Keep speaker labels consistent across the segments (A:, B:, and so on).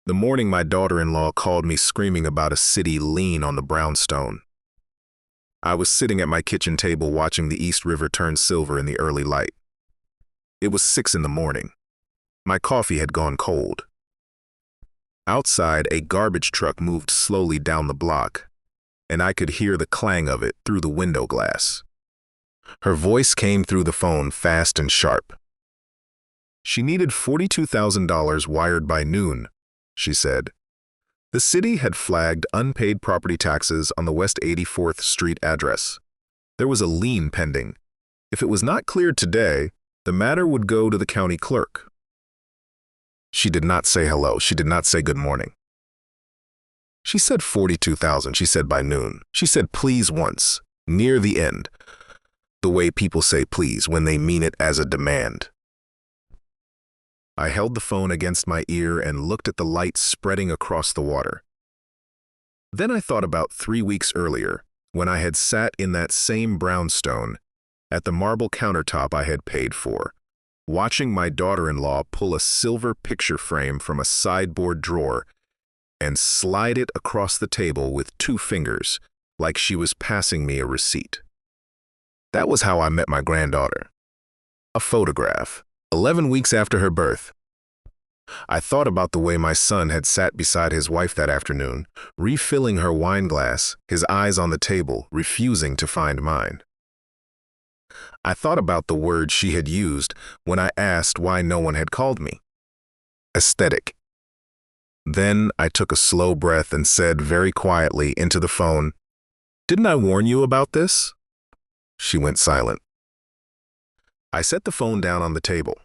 A: The morning my daughter-in-law called me screaming about a city lean on the brownstone. I was sitting at my kitchen table watching the East River turn silver in the early light. It was 6 in the morning. My coffee had gone cold. Outside, a garbage truck moved slowly down the block, and I could hear the clang of it through the window glass. Her voice came through the phone fast and sharp. She needed $42,000 wired by noon, she said. The city had flagged unpaid property taxes on the West 84th Street address. There was a lien pending. If it was not cleared today, the matter would go to the county clerk. She did not say hello. She did not say good morning. She said 42,000. She said by noon. She said please once, near the end, the way people say please when they mean it as a demand. I held the phone against my ear and looked at the light spreading across the water. Then I thought about 3 weeks earlier, when I had sat in that same brownstone at the marble countertop I had paid for, watching my daughter-in-law pull a silver picture frame from a sideboard drawer and slide it across the table with 2 fingers, like she was passing me a receipt. That was how I met my granddaughter. A photograph, 11 weeks after her birth. I thought about the way my son had sat beside his wife that afternoon, refilling her wine glass, his eyes on the table, refusing to find mine. I thought about the word she had used when I asked why no one had called me. Aesthetic. Then I took a slow breath and said very quietly into the phone, "Didn't I warn you about this?" She went silent. I set the phone down on the table.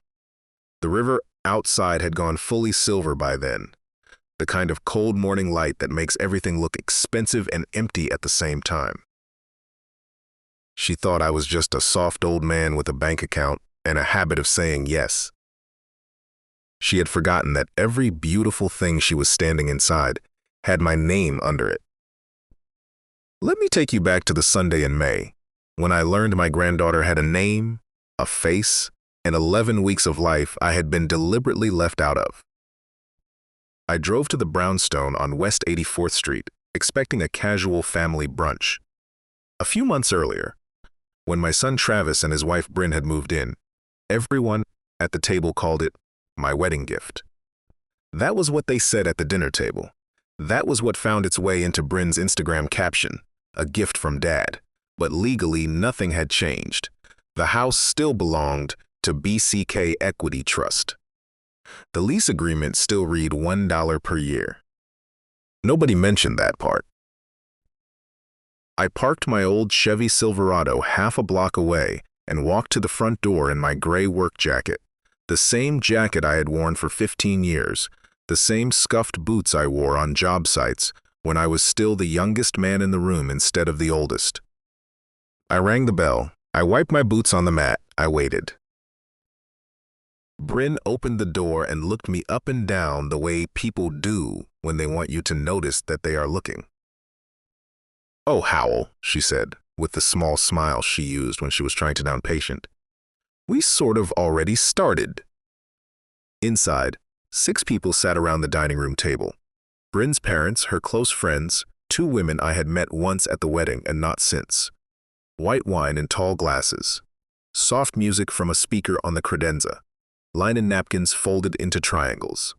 A: The river outside had gone fully silver by then, the kind of cold morning light that makes everything look expensive and empty at the same time. She thought I was just a soft old man with a bank account and a habit of saying yes. She had forgotten that every beautiful thing she was standing inside had my name under it. Let me take you back to the Sunday in May, when I learned my granddaughter had a name, a face, and 11 weeks of life I had been deliberately left out of. I drove to the brownstone on West 84th Street, expecting a casual family brunch. A few months earlier, when my son Travis and his wife Bryn had moved in, everyone at the table called it my wedding gift. That was what they said at the dinner table. That was what found its way into Bryn's Instagram caption, a gift from Dad. But legally, nothing had changed. The house still belonged to BCK Equity Trust. The lease agreement still read $1 per year. Nobody mentioned that part. I parked my old Chevy Silverado half a block away and walked to the front door in my gray work jacket, the same jacket I had worn for 15 years, the same scuffed boots I wore on job sites when I was still the youngest man in the room instead of the oldest. I rang the bell. I wiped my boots on the mat. I waited. Bryn opened the door and looked me up and down the way people do when they want you to notice that they are looking. "Oh, Howell," she said, with the small smile she used when she was trying to sound patient. "We sort of already started." Inside, 6 people sat around the dining room table. Bryn's parents, her close friends, 2 women I had met once at the wedding and not since. White wine in tall glasses. Soft music from a speaker on the credenza. Linen napkins folded into triangles.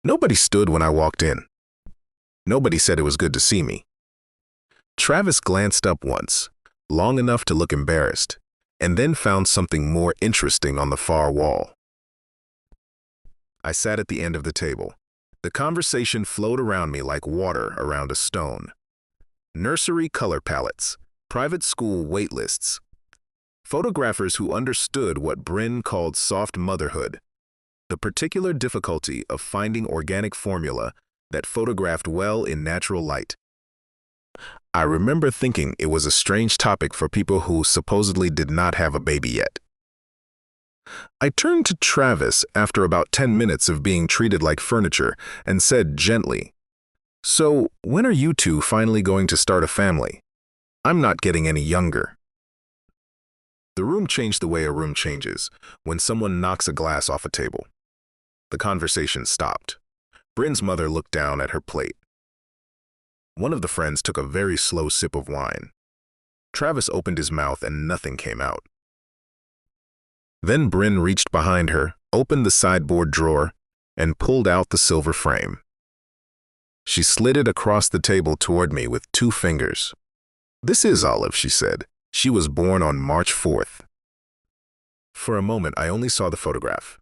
A: Nobody stood when I walked in. Nobody said it was good to see me. Travis glanced up once, long enough to look embarrassed, and then found something more interesting on the far wall. I sat at the end of the table. The conversation flowed around me like water around a stone. Nursery color palettes, private school wait lists, photographers who understood what Bryn called soft motherhood, the particular difficulty of finding organic formula that photographed well in natural light. I remember thinking it was a strange topic for people who supposedly did not have a baby yet. I turned to Travis after about 10 minutes of being treated like furniture and said gently, "So, when are you 2 finally going to start a family? I'm not getting any younger." The room changed the way a room changes when someone knocks a glass off a table. The conversation stopped. Bryn's mother looked down at her plate. One of the friends took a very slow sip of wine. Travis opened his mouth and nothing came out. Then Bryn reached behind her, opened the sideboard drawer, and pulled out the silver frame. She slid it across the table toward me with 2 fingers. "This is Olive," she said. "She was born on March 4th. For a moment, I only saw the photograph.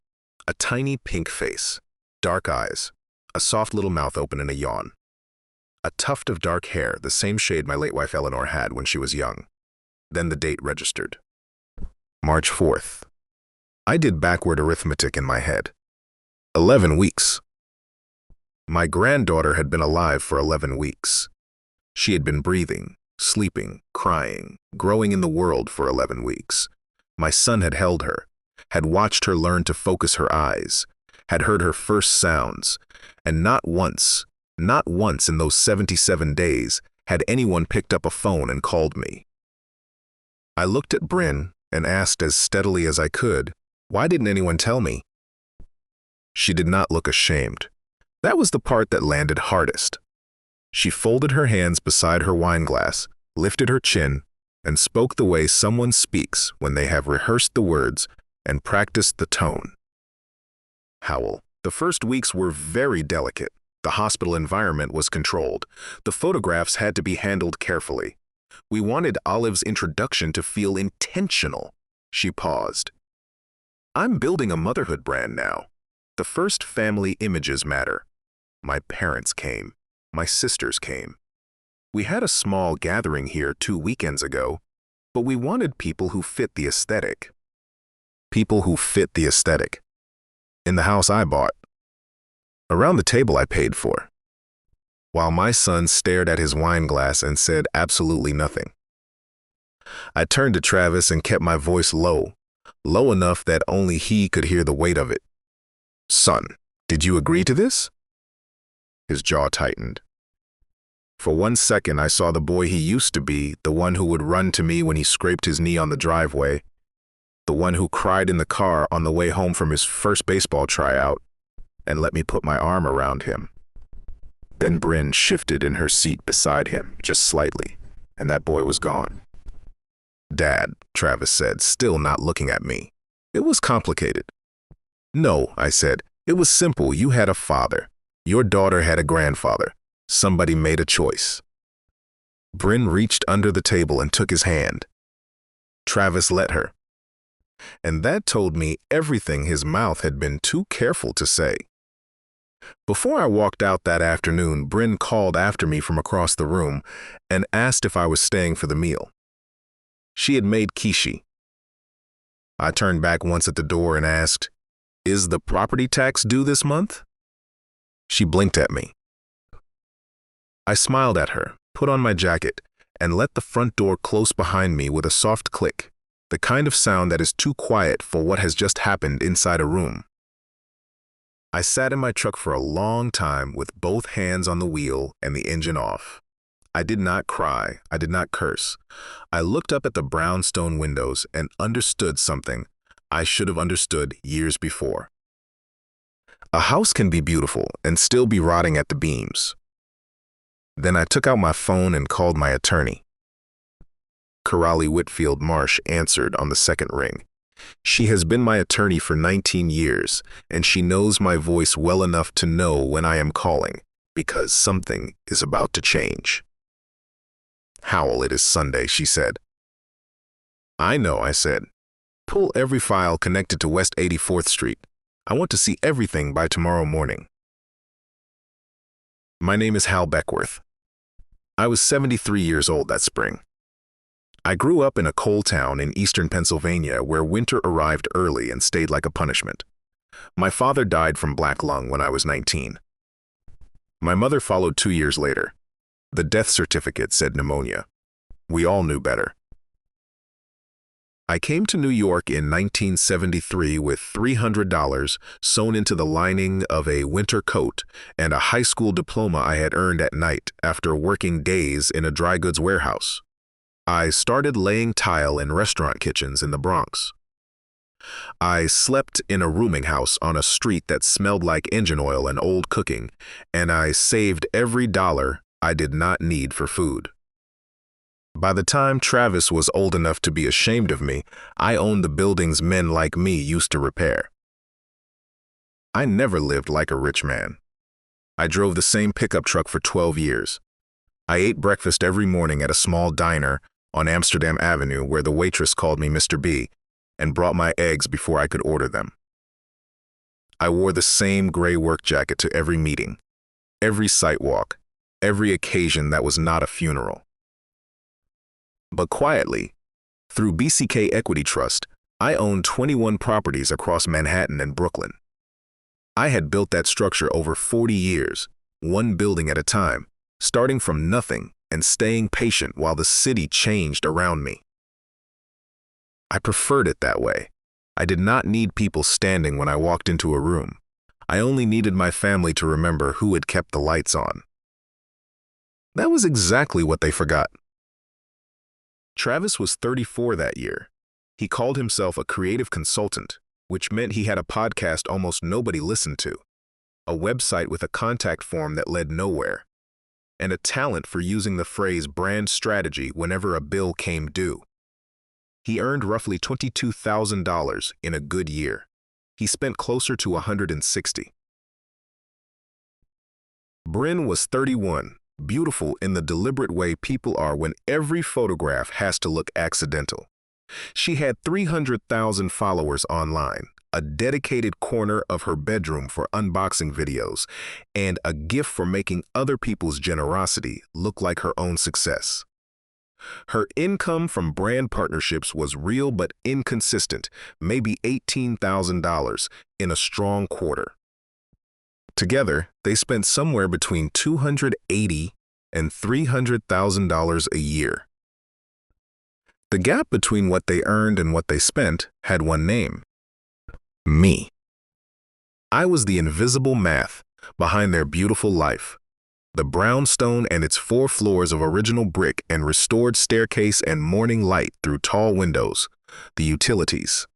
A: A tiny pink face, dark eyes, a soft little mouth open in a yawn. A tuft of dark hair, the same shade my late wife Eleanor had when she was young. Then the date registered. March 4th. I did backward arithmetic in my head. 11 weeks. My granddaughter had been alive for 11 weeks. She had been breathing, sleeping, crying, growing in the world for 11 weeks. My son had held her, had watched her learn to focus her eyes, had heard her first sounds, and not once in those 77 days had anyone picked up a phone and called me. I looked at Bryn and asked as steadily as I could, "Why didn't anyone tell me?" She did not look ashamed. That was the part that landed hardest. She folded her hands beside her wine glass, lifted her chin, and spoke the way someone speaks when they have rehearsed the words and practiced the tone. "Howell, the first weeks were very delicate. The hospital environment was controlled. The photographs had to be handled carefully. We wanted Olive's introduction to feel intentional." She paused. "I'm building a motherhood brand now. The first family images matter. My parents came. My sisters came. We had a small gathering here 2 weekends ago, but we wanted people who fit the aesthetic. People who fit the aesthetic. In the house I bought. Around the table I paid for." While my son stared at his wine glass and said absolutely nothing. I turned to Travis and kept my voice low enough that only he could hear the weight of it. "Son, did you agree to this?" His jaw tightened. For 1 second, I saw the boy he used to be, the one who would run to me when he scraped his knee on the driveway, the one who cried in the car on the way home from his first baseball tryout, and let me put my arm around him. Then Bryn shifted in her seat beside him, just slightly, and that boy was gone. "Dad," Travis said, still not looking at me. "It was complicated." "No," I said. "It was simple. You had a father. Your daughter had a grandfather. Somebody made a choice." Bryn reached under the table and took his hand. Travis let her. And that told me everything his mouth had been too careful to say. Before I walked out that afternoon, Bryn called after me from across the room and asked if I was staying for the meal. She had made quiche. I turned back once at the door and asked, "Is the property tax due this month?" She blinked at me. I smiled at her, put on my jacket, and let the front door close behind me with a soft click, the kind of sound that is too quiet for what has just happened inside a room. I sat in my truck for a long time with both hands on the wheel and the engine off. I did not cry. I did not curse. I looked up at the brownstone windows and understood something I should have understood years before. A house can be beautiful and still be rotting at the beams. Then I took out my phone and called my attorney. Coralie Whitfield Marsh answered on the second ring. She has been my attorney for 19 years, and she knows my voice well enough to know when I am calling, because something is about to change. "Howell, it is Sunday," she said. "I know," I said. "Pull every file connected to West 84th Street. I want to see everything by tomorrow morning." My name is Hal Beckworth. I was 73 years old that spring. I grew up in a coal town in eastern Pennsylvania where winter arrived early and stayed like a punishment. My father died from black lung when I was 19. My mother followed 2 years later. The death certificate said pneumonia. We all knew better. I came to New York in 1973 with $300 sewn into the lining of a winter coat and a high school diploma I had earned at night after working days in a dry goods warehouse. I started laying tile in restaurant kitchens in the Bronx. I slept in a rooming house on a street that smelled like engine oil and old cooking, and I saved every dollar I did not need for food. By the time Travis was old enough to be ashamed of me, I owned the buildings men like me used to repair. I never lived like a rich man. I drove the same pickup truck for 12 years. I ate breakfast every morning at a small diner on Amsterdam Avenue where the waitress called me Mr. B and brought my eggs before I could order them. I wore the same gray work jacket to every meeting, every site walk, every occasion that was not a funeral. But quietly, through BCK Equity Trust, I owned 21 properties across Manhattan and Brooklyn. I had built that structure over 40 years, one building at a time, starting from nothing and staying patient while the city changed around me. I preferred it that way. I did not need people standing when I walked into a room. I only needed my family to remember who had kept the lights on. That was exactly what they forgot. Travis was 34 that year. He called himself a creative consultant, which meant he had a podcast almost nobody listened to, a website with a contact form that led nowhere, and a talent for using the phrase brand strategy whenever a bill came due. He earned roughly $22,000 in a good year. He spent closer to $160,000. Bryn was 31, beautiful in the deliberate way people are when every photograph has to look accidental. She had 300,000 followers online, a dedicated corner of her bedroom for unboxing videos, and a gift for making other people's generosity look like her own success. Her income from brand partnerships was real but inconsistent, maybe $18,000 in a strong quarter. Together, they spent somewhere between $280,000 and $300,000 a year. The gap between what they earned and what they spent had one name: me. I was the invisible math behind their beautiful life. The brownstone and its 4 floors of original brick and restored staircase and morning light through tall windows, the utilities.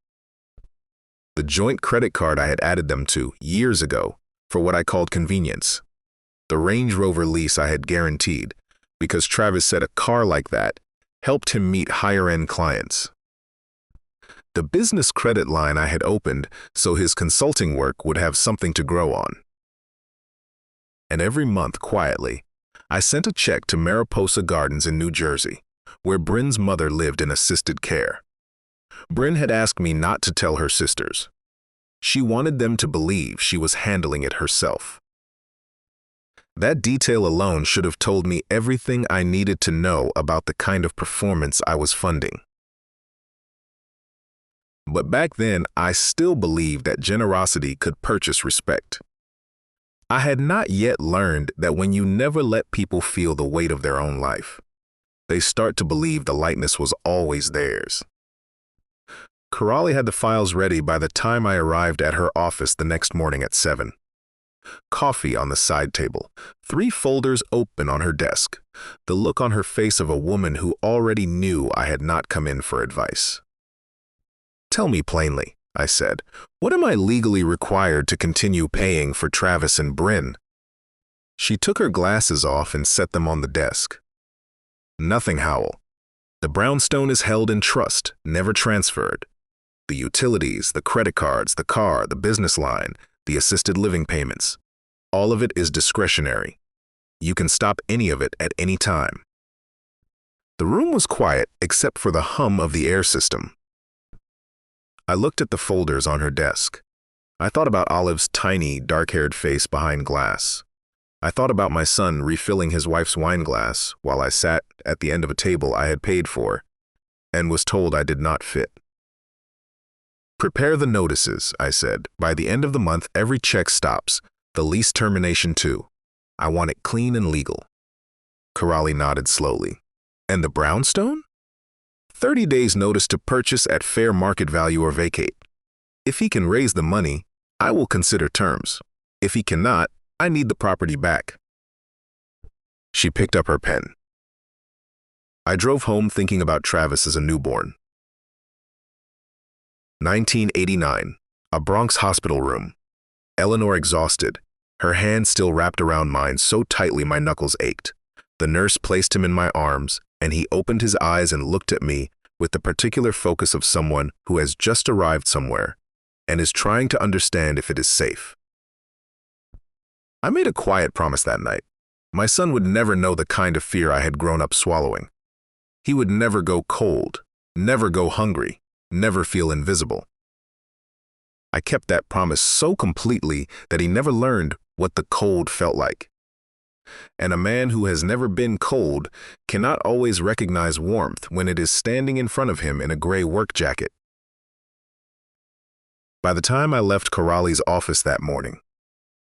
A: The joint credit card I had added them to years ago for what I called convenience. The Range Rover lease I had guaranteed, because Travis said a car like that helped him meet higher-end clients. The business credit line I had opened so his consulting work would have something to grow on. And every month, quietly, I sent a check to Mariposa Gardens in New Jersey, where Bryn's mother lived in assisted care. Bryn had asked me not to tell her sisters. She wanted them to believe she was handling it herself. That detail alone should have told me everything I needed to know about the kind of performance I was funding. But back then, I still believed that generosity could purchase respect. I had not yet learned that when you never let people feel the weight of their own life, they start to believe the lightness was always theirs. Coralie had the files ready by the time I arrived at her office the next morning at 7. Coffee on the side table, 3 folders open on her desk, the look on her face of a woman who already knew I had not come in for advice. "Tell me plainly," I said, "what am I legally required to continue paying for Travis and Bryn?" She took her glasses off and set them on the desk. "Nothing, Howell. The brownstone is held in trust, never transferred. The utilities, the credit cards, the car, the business line, the assisted living payments, all of it is discretionary. You can stop any of it at any time." The room was quiet except for the hum of the air system. I looked at the folders on her desk. I thought about Olive's tiny, dark-haired face behind glass. I thought about my son refilling his wife's wine glass while I sat at the end of a table I had paid for and was told I did not fit. "Prepare the notices," I said. "By the end of the month, every check stops. The lease termination too. I want it clean and legal." Coralie nodded slowly. "And the brownstone?" 30 days notice to purchase at fair market value or vacate. If he can raise the money, I will consider terms. If he cannot, I need the property back." She picked up her pen. I drove home thinking about Travis as a newborn. 1989. A Bronx hospital room. Eleanor exhausted, her hand still wrapped around mine so tightly my knuckles ached. The nurse placed him in my arms, and he opened his eyes and looked at me with the particular focus of someone who has just arrived somewhere and is trying to understand if it is safe. I made a quiet promise that night. My son would never know the kind of fear I had grown up swallowing. He would never go cold, never go hungry, never feel invisible. I kept that promise so completely that he never learned what the cold felt like. And a man who has never been cold cannot always recognize warmth when it is standing in front of him in a gray work jacket. By the time I left Corrali's office that morning,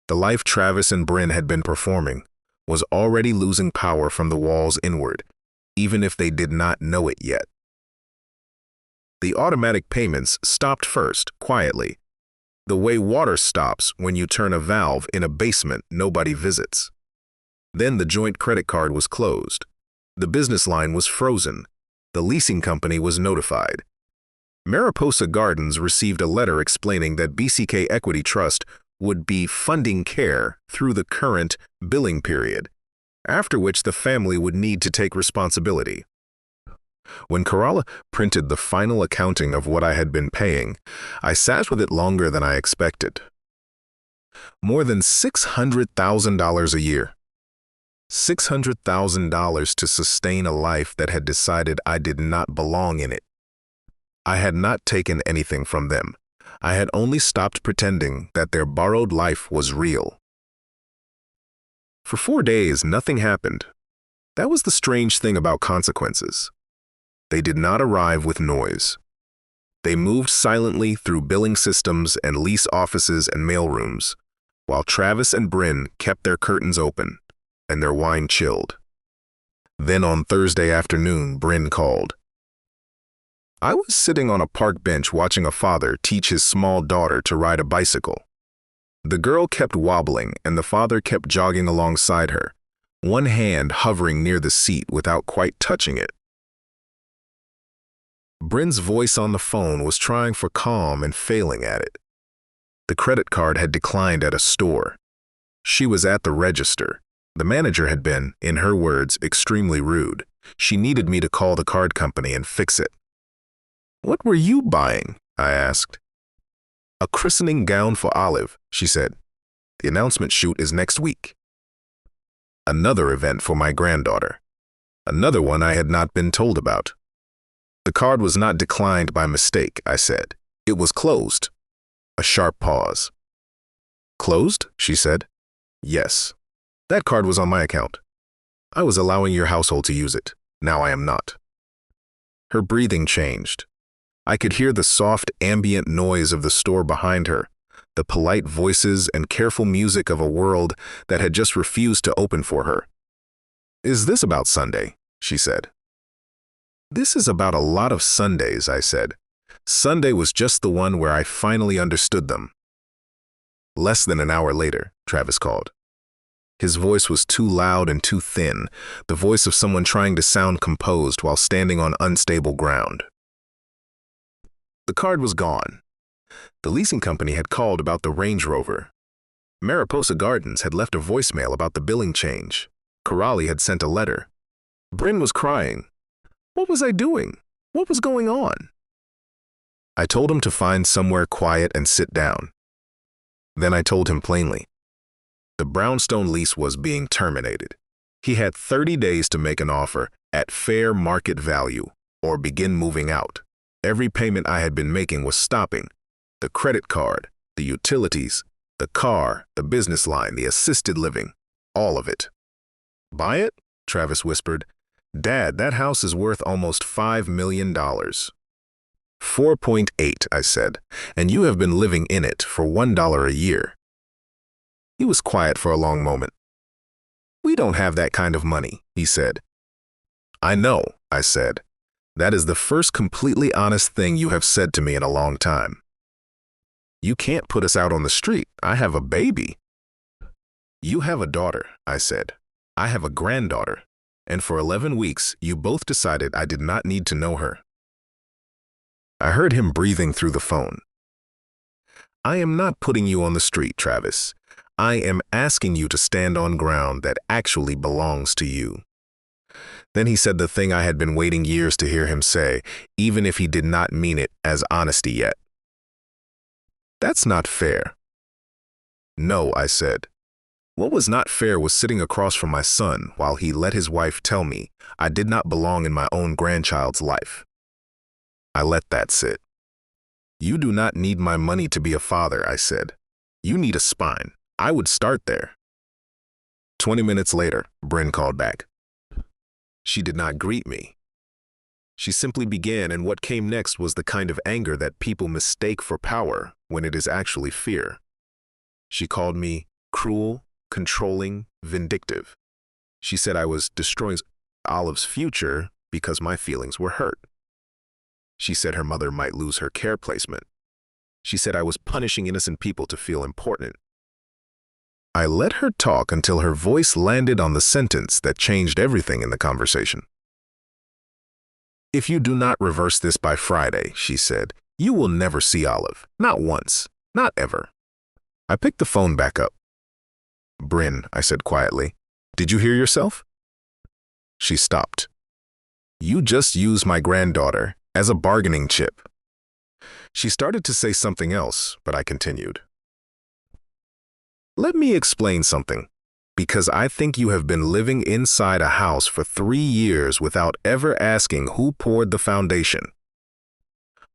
A: the life Travis and Bryn had been performing was already losing power from the walls inward, even if they did not know it yet. The automatic payments stopped first, quietly, the way water stops when you turn a valve in a basement nobody visits. Then the joint credit card was closed. The business line was frozen. The leasing company was notified. Mariposa Gardens received a letter explaining that BCK Equity Trust would be funding care through the current billing period, after which the family would need to take responsibility. When Corrali printed the final accounting of what I had been paying, I sat with it longer than I expected. More than $600,000 a year. $600,000 to sustain a life that had decided I did not belong in it. I had not taken anything from them. I had only stopped pretending that their borrowed life was real. For 4 days, nothing happened. That was the strange thing about consequences. They did not arrive with noise. They moved silently through billing systems and lease offices and mailrooms, while Travis and Bryn kept their curtains open and their wine chilled. Then on Thursday afternoon, Bryn called. I was sitting on a park bench watching a father teach his small daughter to ride a bicycle. The girl kept wobbling and the father kept jogging alongside her, one hand hovering near the seat without quite touching it. Bryn's voice on the phone was trying for calm and failing at it. The credit card had declined at a store. She was at the register. The manager had been, in her words, extremely rude. She needed me to call the card company and fix it. What were you buying? I asked. A christening gown for Olive, she said. The announcement shoot is next week. Another event for my granddaughter. Another one I had not been told about. The card was not declined by mistake, I said. It was closed. A sharp pause. Closed? She said. Yes. That card was on my account. I was allowing your household to use it. Now I am not. Her breathing changed. I could hear the soft, ambient noise of the store behind her, the polite voices and careful music of a world that had just refused to open for her. Is this about Sunday? She said. This is about a lot of Sundays, I said. Sunday was just the one where I finally understood them. Less than an hour later, Travis called. His voice was too loud and too thin, the voice of someone trying to sound composed while standing on unstable ground. The card was gone. The leasing company had called about the Range Rover. Mariposa Gardens had left a voicemail about the billing change. Corrali had sent a letter. Bryn was crying. What was I doing? What was going on? I told him to find somewhere quiet and sit down. Then I told him plainly. The Brownstone lease was being terminated. He had 30 days to make an offer at fair market value or begin moving out. Every payment I had been making was stopping. The credit card, the utilities, the car, the business line, the assisted living, all of it. Buy it? Travis whispered. Dad, that house is worth almost $5 million. 4.8, I said, and you have been living in it for $1 a year. He was quiet for a long moment. We don't have that kind of money, he said. I know, I said. That is the first completely honest thing you have said to me in a long time. You can't put us out on the street. I have a baby. You have a daughter, I said. I have a granddaughter. And for 11 weeks, you both decided I did not need to know her. I heard him breathing through the phone. I am not putting you on the street, Travis. I am asking you to stand on ground that actually belongs to you. Then he said the thing I had been waiting years to hear him say, even if he did not mean it as honesty yet. That's not fair. No, I said. What was not fair was sitting across from my son while he let his wife tell me I did not belong in my own grandchild's life. I let that sit. You do not need my money to be a father, I said. You need a spine. I would start there. 20 minutes later, Bryn called back. She did not greet me. She simply began, and what came next was the kind of anger that people mistake for power when it is actually fear. She called me cruel, controlling, vindictive. She said I was destroying Olive's future because my feelings were hurt. She said her mother might lose her care placement. She said I was punishing innocent people to feel important. I let her talk until her voice landed on the sentence that changed everything in the conversation. If you do not reverse this by Friday, she said, you will never see Olive. Not once. Not ever. I picked the phone back up. Bryn, I said quietly, did you hear yourself? She stopped. You just used my granddaughter as a bargaining chip. She started to say something else, but I continued. Let me explain something, because I think you have been living inside a house for 3 years without ever asking who poured the foundation.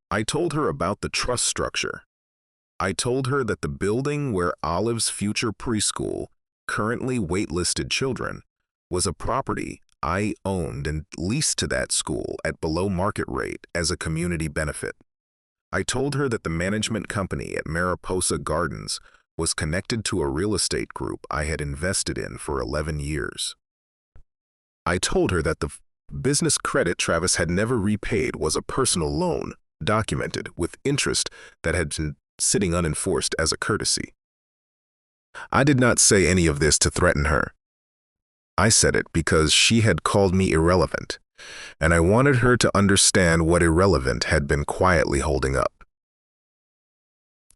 A: I told her about the trust structure. I told her that the building where Olive's future preschool, currently waitlisted children, was a property I owned and leased to that school at below market rate as a community benefit. I told her that the management company at Mariposa Gardens was connected to a real estate group I had invested in for 11 years. I told her that the business credit Travis had never repaid was a personal loan, documented with interest that had been sitting unenforced as a courtesy. I did not say any of this to threaten her. I said it because she had called me irrelevant, and I wanted her to understand what irrelevant had been quietly holding up.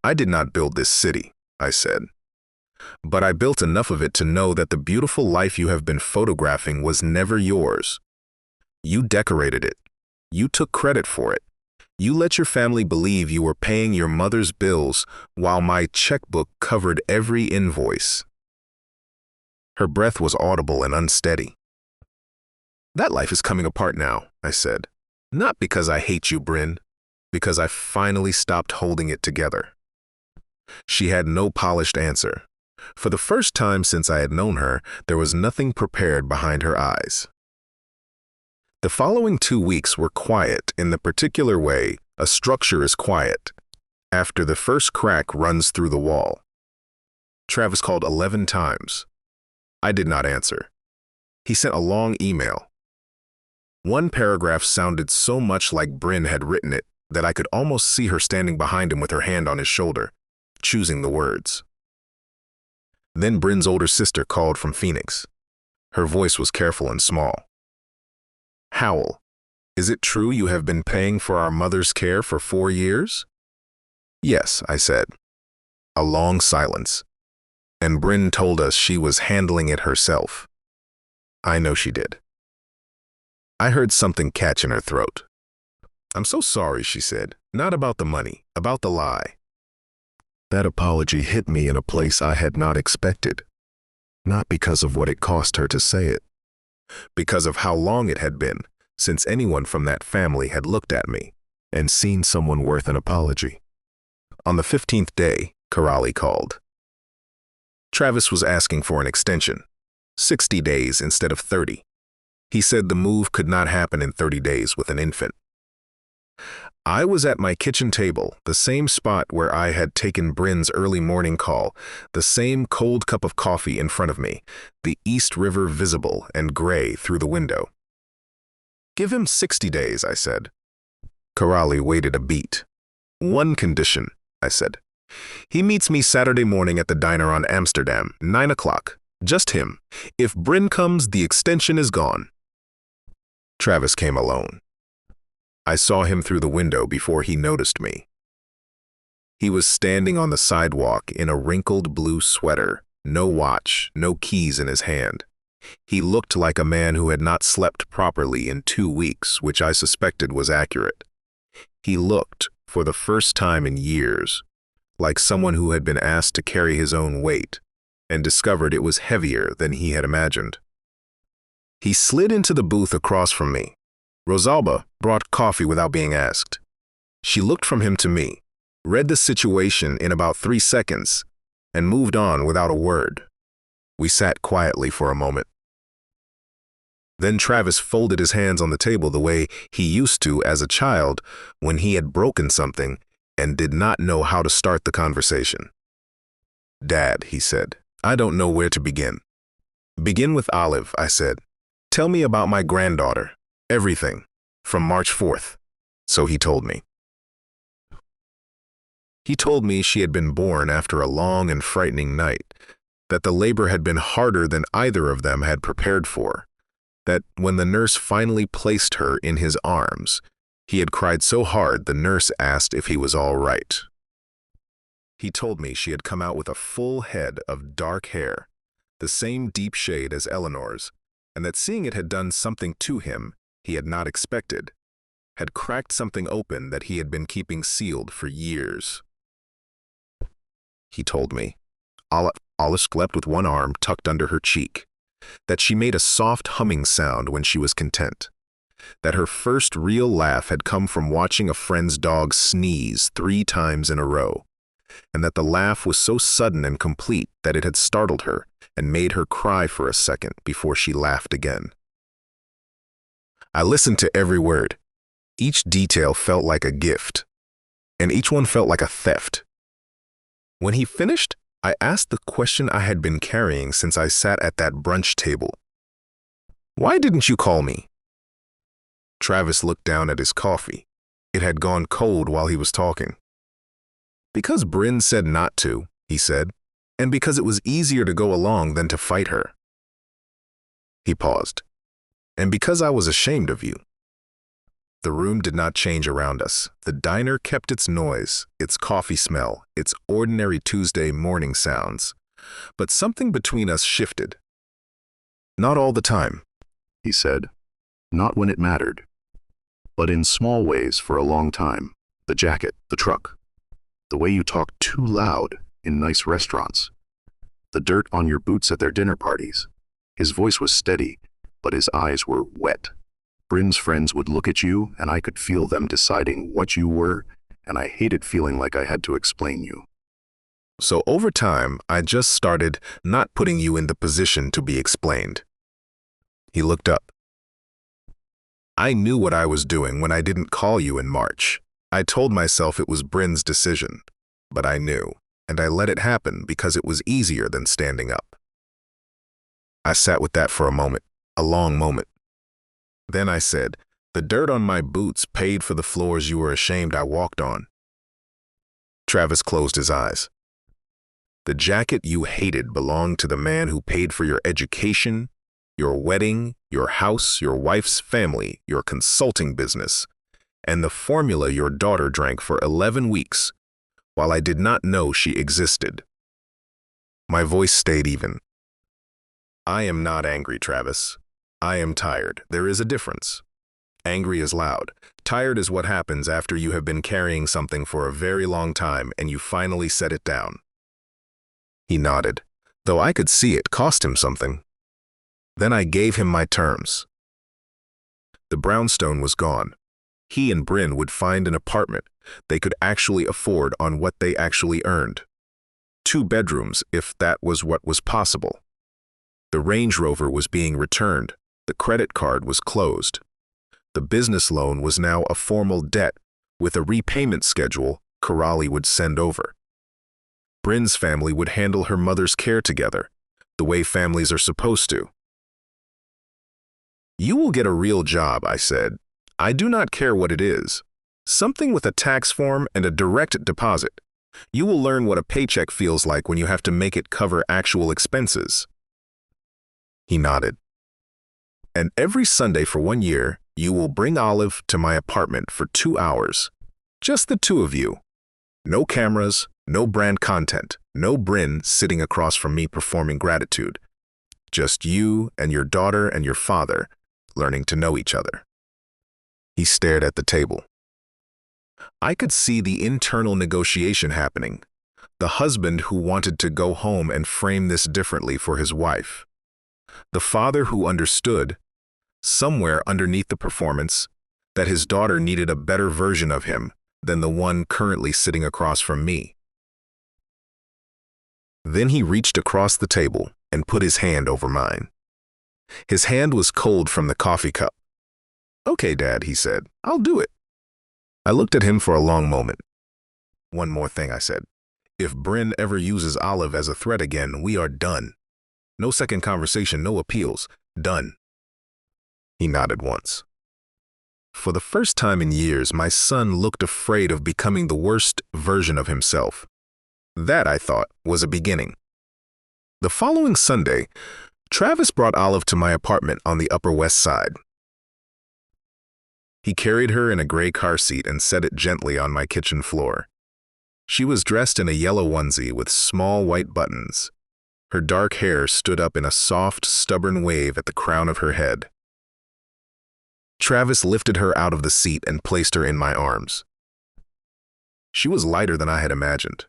A: I did not build this city, I said, but I built enough of it to know that the beautiful life you have been photographing was never yours. You decorated it. You took credit for it. You let your family believe you were paying your mother's bills while my checkbook covered every invoice. Her breath was audible and unsteady. That life is coming apart now, I said. Not because I hate you, Bryn, because I finally stopped holding it together. She had no polished answer. For the first time since I had known her, there was nothing prepared behind her eyes. The following 2 weeks were quiet in the particular way a structure is quiet after the first crack runs through the wall. Travis called 11 times. I did not answer. He sent a long email. One paragraph sounded so much like Bryn had written it that I could almost see her standing behind him with her hand on his shoulder, choosing the words. Then Bryn's older sister called from Phoenix. Her voice was careful and small. Howell, is it true you have been paying for our mother's care for 4 years? Yes, I said. A long silence. And Bryn told us she was handling it herself. I know she did. I heard something catch in her throat. I'm so sorry, she said. Not about the money, about the lie. That apology hit me in a place I had not expected. Not because of what it cost her to say it. Because of how long it had been since anyone from that family had looked at me and seen someone worth an apology. On the 15th day, Karali called. Travis was asking for an extension, 60 days instead of 30. He said the move could not happen in 30 days with an infant. I was at my kitchen table, the same spot where I had taken Bryn's early morning call, the same cold cup of coffee in front of me, the East River visible and gray through the window. Give him 60 days, I said. Karali waited a beat. One condition, I said. He meets me Saturday morning at the diner on Amsterdam, 9 o'clock. Just him. If Bryn comes, the extension is gone. Travis came alone. I saw him through the window before he noticed me. He was standing on the sidewalk in a wrinkled blue sweater, no watch, no keys in his hand. He looked like a man who had not slept properly in 2 weeks, which I suspected was accurate. He looked, for the first time in years, like someone who had been asked to carry his own weight and discovered it was heavier than he had imagined. He slid into the booth across from me. Rosalba brought coffee without being asked. She looked from him to me, read the situation in about 3 seconds, and moved on without a word. We sat quietly for a moment. Then Travis folded his hands on the table the way he used to as a child when he had broken something and did not know how to start the conversation. "Dad," he said, "I don't know where to begin." "Begin with Olive," I said. "Tell me about my granddaughter. Everything. From March 4th. So he told me. He told me she had been born after a long and frightening night, that the labor had been harder than either of them had prepared for, that when the nurse finally placed her in his arms, he had cried so hard the nurse asked if he was all right. He told me she had come out with a full head of dark hair, the same deep shade as Eleanor's, and that seeing it had done something to him he had not expected, had cracked something open that he had been keeping sealed for years. He told me Olive slept with one arm tucked under her cheek, that she made a soft humming sound when she was content, that her first real laugh had come from watching a friend's dog sneeze 3 times in a row, and that the laugh was so sudden and complete that it had startled her and made her cry for a second before she laughed again. I listened to every word. Each detail felt like a gift, and each one felt like a theft. When he finished, I asked the question I had been carrying since I sat at that brunch table. "Why didn't you call me?" Travis looked down at his coffee. It had gone cold while he was talking. "Because Bryn said not to," he said, "and because it was easier to go along than to fight her." He paused. "And because I was ashamed of you." The room did not change around us. The diner kept its noise, its coffee smell, its ordinary Tuesday morning sounds. But something between us shifted. "Not all the time," he said. "Not when it mattered. But in small ways for a long time. The jacket, the truck. The way you talked too loud in nice restaurants. The dirt on your boots at their dinner parties." His voice was steady, but his eyes were wet. "Bryn's friends would look at you, and I could feel them deciding what you were, and I hated feeling like I had to explain you. So over time, I just started not putting you in the position to be explained." He looked up. "I knew what I was doing when I didn't call you in March. I told myself it was Bryn's decision, but I knew, and I let it happen because it was easier than standing up." I sat with that for a moment, a long moment. Then I said, "The dirt on my boots paid for the floors you were ashamed I walked on." Travis closed his eyes. "The jacket you hated belonged to the man who paid for your education, your wedding, your house, your wife's family, your consulting business, and the formula your daughter drank for 11 weeks, while I did not know she existed." My voice stayed even. "I am not angry, Travis. I am tired. There is a difference. Angry is loud. Tired is what happens after you have been carrying something for a very long time and you finally set it down." He nodded, though I could see it cost him something. Then I gave him my terms. The brownstone was gone. He and Bryn would find an apartment they could actually afford on what they actually earned. 2 bedrooms, if that was what was possible. The Range Rover was being returned. The credit card was closed. The business loan was now a formal debt with a repayment schedule Karali would send over. Bryn's family would handle her mother's care together, the way families are supposed to. "You will get a real job," I said. "I do not care what it is. Something with a tax form and a direct deposit. You will learn what a paycheck feels like when you have to make it cover actual expenses." He nodded. "And every Sunday for 1 year, You will bring Olive to my apartment for 2 hours. Just the two of you. No cameras, no brand content, no Bryn sitting across from me performing gratitude. Just you and your daughter and your father learning to know each other. He stared at the table. I could see the internal negotiation happening. The husband who wanted to go home and frame this differently for his wife. The father who understood, somewhere underneath the performance, that his daughter needed a better version of him than the one currently sitting across from me. Then he reached across the table and put his hand over mine. His hand was cold from the coffee cup. "Okay, Dad," he said, "I'll do it." I looked at him for a long moment. "One more thing," I said. "If Bryn ever uses Olive as a threat again, we are done. No second conversation, no appeals. Done." He nodded once. For the first time in years, my son looked afraid of becoming the worst version of himself. That, I thought, was a beginning. The following Sunday, Travis brought Olive to my apartment on the Upper West Side. He carried her in a gray car seat and set it gently on my kitchen floor. She was dressed in a yellow onesie with small white buttons. Her dark hair stood up in a soft, stubborn wave at the crown of her head. Travis lifted her out of the seat and placed her in my arms. She was lighter than I had imagined.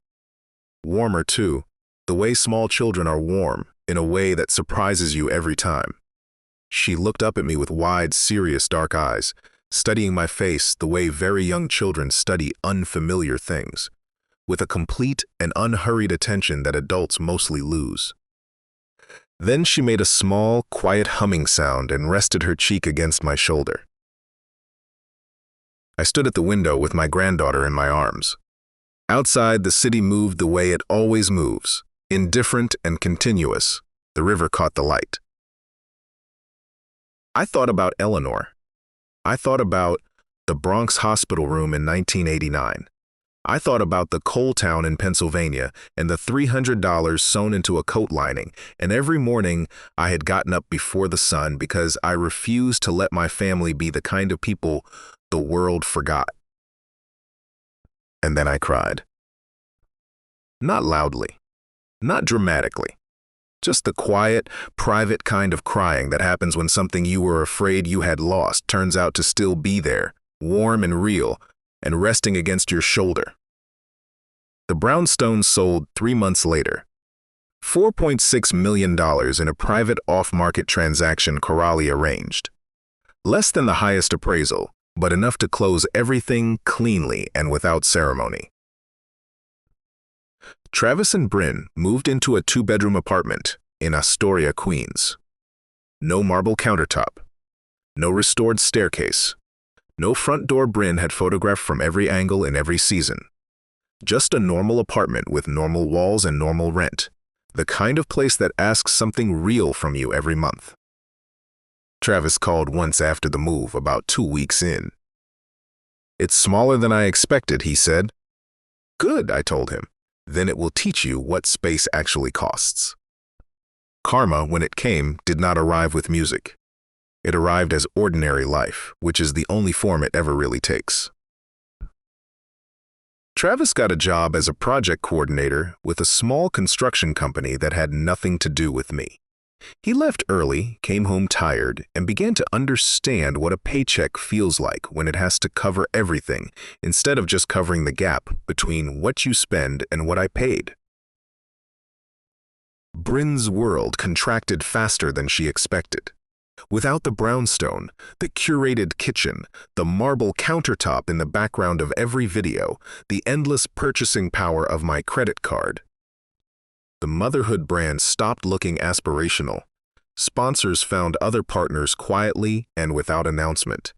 A: Warmer, too, the way small children are warm, in a way that surprises you every time. She looked up at me with wide, serious dark eyes, studying my face the way very young children study unfamiliar things, with a complete and unhurried attention that adults mostly lose. Then she made a small, quiet humming sound and rested her cheek against my shoulder. I stood at the window with my granddaughter in my arms. Outside, the city moved the way it always moves, indifferent and continuous. The river caught the light. I thought about Eleanor. I thought about the Bronx hospital room in 1989. I thought about the coal town in Pennsylvania and the $300 sewn into a coat lining, and every morning I had gotten up before the sun because I refused to let my family be the kind of people the world forgot. And then I cried. Not loudly, not dramatically, just the quiet, private kind of crying that happens when something you were afraid you had lost turns out to still be there, warm and real, and resting against your shoulder. The Brownstone sold 3 months later. $4.6 million in a private off-market transaction Corrali arranged. Less than the highest appraisal, but enough to close everything cleanly and without ceremony. Travis and Bryn moved into a 2-bedroom apartment in Astoria, Queens. No marble countertop, no restored staircase, no front door Bryn had photographed from every angle in every season. Just a normal apartment with normal walls and normal rent, the kind of place that asks something real from you every month. Travis called once after the move, about 2 weeks in. "It's smaller than I expected," he said. "Good," I told him. "Then it will teach you what space actually costs." Karma, when it came, did not arrive with music. It arrived as ordinary life, which is the only form it ever really takes. Travis got a job as a project coordinator with a small construction company that had nothing to do with me. He left early, came home tired, and began to understand what a paycheck feels like when it has to cover everything instead of just covering the gap between what you spend and what I paid. Bryn's world contracted faster than she expected. Without the brownstone, the curated kitchen, the marble countertop in the background of every video, the endless purchasing power of my credit card. The motherhood brand stopped looking aspirational. Sponsors found other partners quietly and without announcement.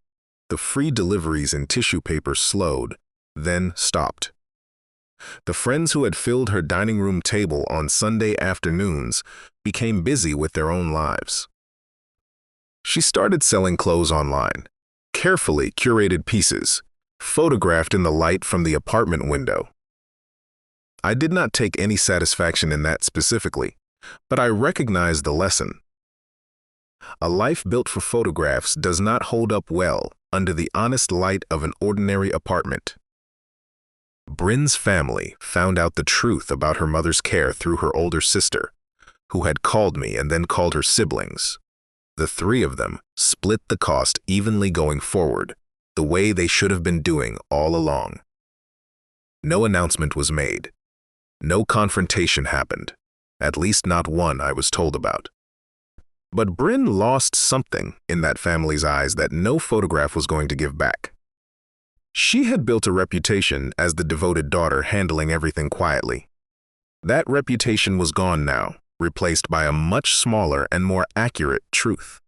A: The free deliveries in tissue paper slowed, then stopped. The friends who had filled her dining room table on Sunday afternoons became busy with their own lives. She started selling clothes online, carefully curated pieces, photographed in the light from the apartment window. I did not take any satisfaction in that specifically, but I recognized the lesson. A life built for photographs does not hold up well under the honest light of an ordinary apartment. Bryn's family found out the truth about her mother's care through her older sister, who had called me and then called her siblings. The three of them split the cost evenly going forward, the way they should have been doing all along. No announcement was made. No confrontation happened, at least not one I was told about. But Bryn lost something in that family's eyes that no photograph was going to give back. She had built a reputation as the devoted daughter handling everything quietly. That reputation was gone now, replaced by a much smaller and more accurate truth.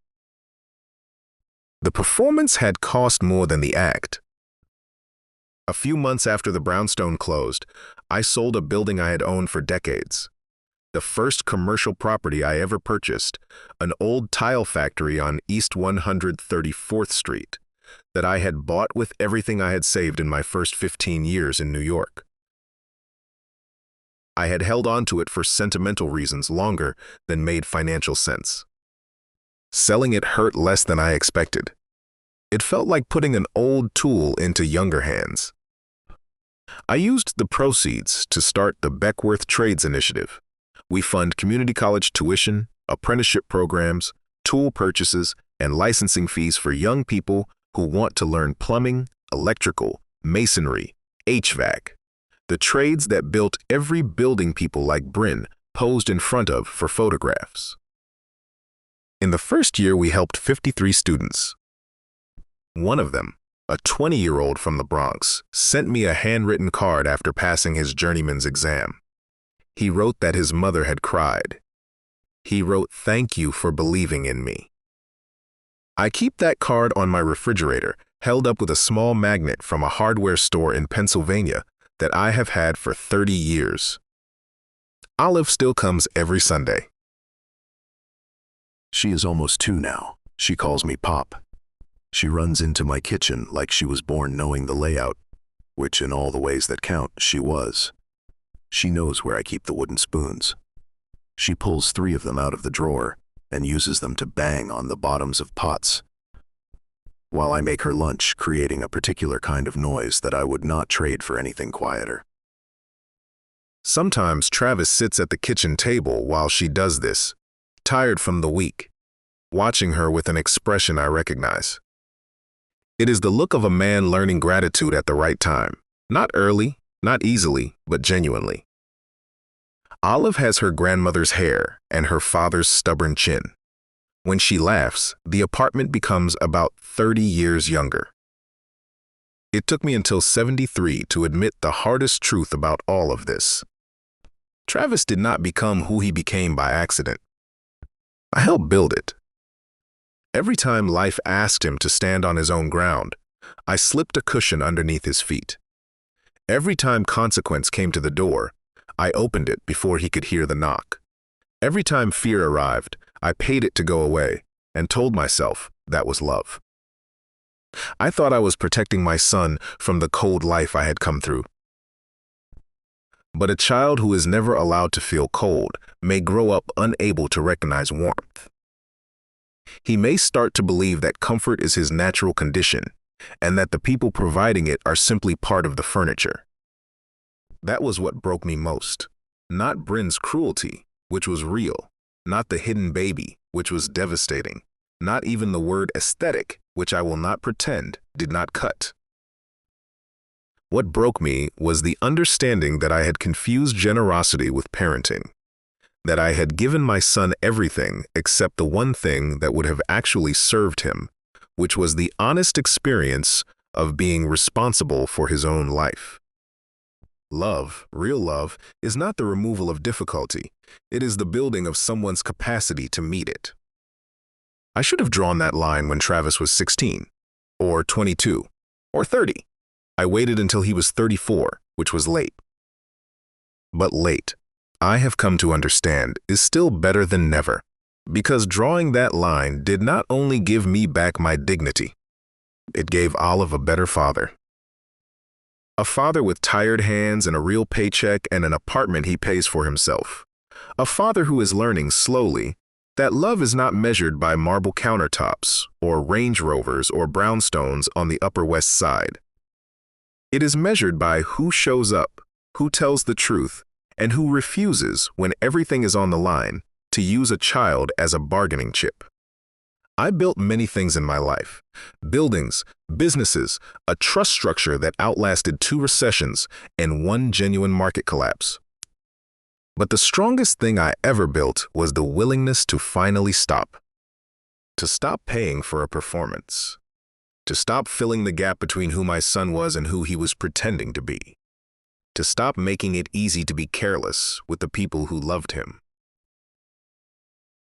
A: The performance had cost more than the act. A few months after the Brownstone closed, I sold a building I had owned for decades. The first commercial property I ever purchased, an old tile factory on East 134th Street, that I had bought with everything I had saved in my first 15 years in New York. I had held on to it for sentimental reasons longer than made financial sense. Selling it hurt less than I expected. It felt like putting an old tool into younger hands. I used the proceeds to start the Beckworth Trades Initiative. We fund community college tuition, apprenticeship programs, tool purchases, and licensing fees for young people who want to learn plumbing, electrical, masonry, HVAC, the trades that built every building people like Bryn posed in front of for photographs. In the first year, we helped 53 students. One of them, a 20-year-old from the Bronx, sent me a handwritten card after passing his journeyman's exam. He wrote that his mother had cried. He wrote, "Thank you for believing in me." I keep that card on my refrigerator, held up with a small magnet from a hardware store in Pennsylvania that I have had for 30 years. Olive still comes every Sunday.
B: She is almost 2 now. She calls me Pop. She runs into my kitchen like she was born knowing the layout, which in all the ways that count, she was. She knows where I keep the wooden spoons. She pulls 3 of them out of the drawer and uses them to bang on the bottoms of pots, while I make her lunch, creating a particular kind of noise that I would not trade for anything quieter.
A: Sometimes Travis sits at the kitchen table while she does this, tired from the week, watching her with an expression I recognize. It is the look of a man learning gratitude at the right time, not early, not easily, but genuinely. Olive has her grandmother's hair and her father's stubborn chin. When she laughs, the apartment becomes about 30 years younger. It took me until 73 to admit the hardest truth about all of this. Travis did not become who he became by accident. I helped build it. Every time life asked him to stand on his own ground, I slipped a cushion underneath his feet. Every time consequence came to the door, I opened it before he could hear the knock. Every time fear arrived, I paid it to go away and told myself that was love. I thought I was protecting my son from the cold life I had come through. But a child who is never allowed to feel cold may grow up unable to recognize warmth. He may start to believe that comfort is his natural condition and that the people providing it are simply part of the furniture. That was what broke me most. Not Bryn's cruelty, which was real, not the hidden baby, which was devastating, not even the word aesthetic, which I will not pretend did not cut. What broke me was the understanding that I had confused generosity with parenting, that I had given my son everything except the one thing that would have actually served him, which was the honest experience of being responsible for his own life. Love, real love, is not the removal of difficulty. It is the building of someone's capacity to meet it. I should have drawn that line when Travis was 16, or 22, or 30. I waited until he was 34, which was late. But late, I have come to understand, is still better than never, because drawing that line did not only give me back my dignity, it gave Olive a better father. A father with tired hands and a real paycheck and an apartment he pays for himself. A father who is learning slowly that love is not measured by marble countertops or Range Rovers or brownstones on the Upper West Side. It is measured by who shows up, who tells the truth, and who refuses, when everything is on the line, to use a child as a bargaining chip. I built many things in my life: buildings, businesses, a trust structure that outlasted 2 recessions, and 1 genuine market collapse. But the strongest thing I ever built was the willingness to finally stop. To stop paying for a performance. To stop filling the gap between who my son was and who he was pretending to be. To stop making it easy to be careless with the people who loved him.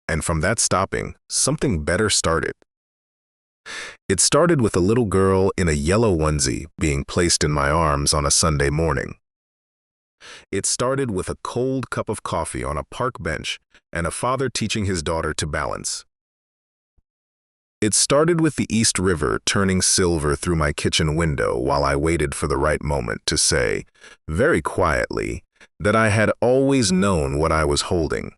A: And from that stopping, something better started. It started with a little girl in a yellow onesie being placed in my arms on a Sunday morning. It started with a cold cup of coffee on a park bench and a father teaching his daughter to balance. It started with the East River turning silver through my kitchen window while I waited for the right moment to say, very quietly, that I had always known what I was holding.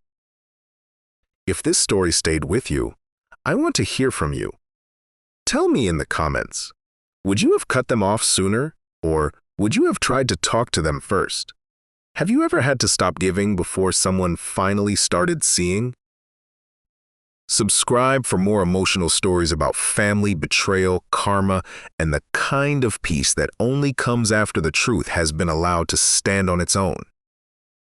A: If this story stayed with you, I want to hear from you. Tell me in the comments, would you have cut them off sooner, or would you have tried to talk to them first? Have you ever had to stop giving before someone finally started seeing? Subscribe for more emotional stories about family, betrayal, karma, and the kind of peace that only comes after the truth has been allowed to stand on its own.